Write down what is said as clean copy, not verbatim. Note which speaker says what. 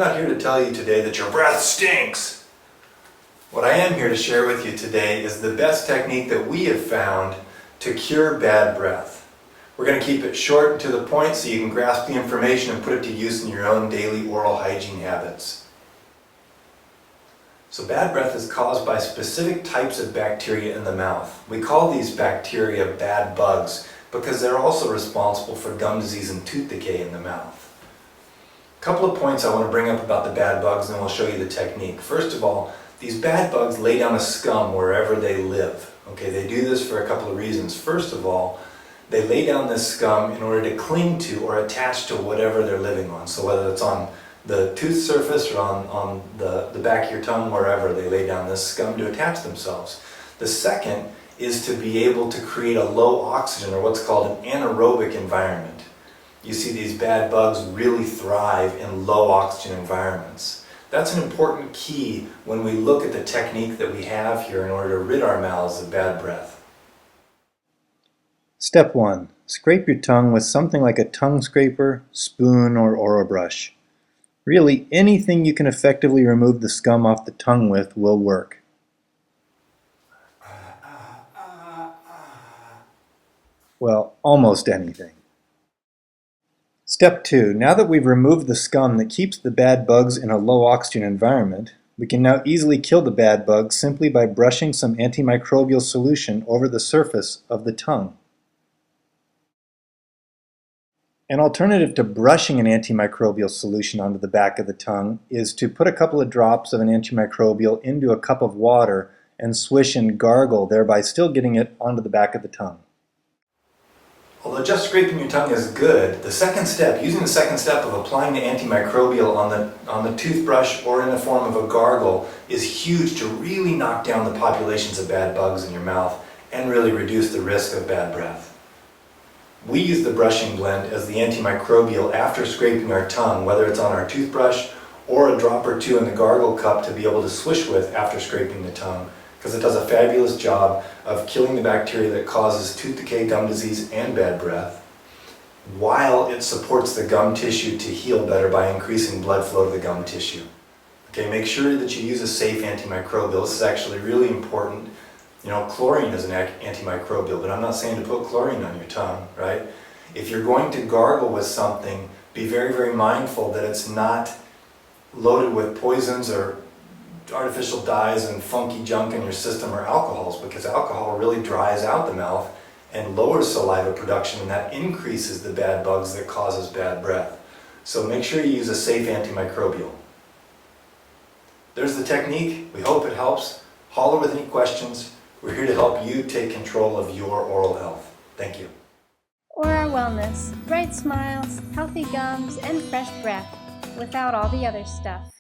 Speaker 1: not here to tell you today that your breath stinks. What I am here to share with you today is the best technique that we have found to cure bad breath. We're going to keep it short and to the point so you can grasp the information and put it to use in your own daily oral hygiene habits. So bad breath is caused by specific types of bacteria in the mouth. We call these bacteria bad bugs because they're also responsible for gum disease and tooth decay in the mouth. A couple of points I want to bring up about the bad bugs, and then we'll show you the technique. First of all, these bad bugs lay down a scum wherever they live. Okay, they do this for a couple of reasons. First of all, they lay down this scum in order to cling to or attach to whatever they're living on. So whether it's on the tooth surface or on the back of your tongue, wherever, they lay down this scum to attach themselves. The second is to be able to create a low oxygen, or what's called an anaerobic environment. You see, these bad bugs really thrive in low oxygen environments. That's an important key when we look at the technique that we have here in order to rid our mouths of bad breath.
Speaker 2: Step 1. Scrape your tongue with something like a tongue scraper, spoon, or oral brush. Really, anything you can effectively remove the scum off the tongue with will work. Well, almost anything. Step 2. Now that we've removed the scum that keeps the bad bugs in a low oxygen environment, we can now easily kill the bad bugs simply by brushing some antimicrobial solution over the surface of the tongue. An alternative to brushing an antimicrobial solution onto the back of the tongue is to put a couple of drops of an antimicrobial into a cup of water and swish and gargle, thereby still getting it onto the back of the tongue.
Speaker 1: Although just scraping your tongue is good, the second step, using the second step of applying the antimicrobial on the toothbrush or in the form of a gargle, is huge to really knock down the populations of bad bugs in your mouth and really reduce the risk of bad breath. We use the brushing blend as the antimicrobial after scraping our tongue, whether it's on our toothbrush or a drop or two in the gargle cup to be able to swish with after scraping the tongue, because it does a fabulous job of killing the bacteria that causes tooth decay, gum disease, and bad breath, while it supports the gum tissue to heal better by increasing blood flow to the gum tissue. Okay, make sure that you use a safe antimicrobial. This is actually really important. You know, chlorine is an antimicrobial, but I'm not saying to put chlorine on your tongue, right? If you're going to gargle with something, be very, very mindful that it's not loaded with poisons or artificial dyes and funky junk in your system or alcohols, because alcohol really dries out the mouth and lowers saliva production, and that increases the bad bugs that causes bad breath. So make sure you use a safe antimicrobial. There's the technique. We hope it helps. Holler with any questions. We're here to help you take control of your oral health. Thank you.
Speaker 3: Oral wellness, bright smiles, healthy gums, and fresh breath without all the other stuff.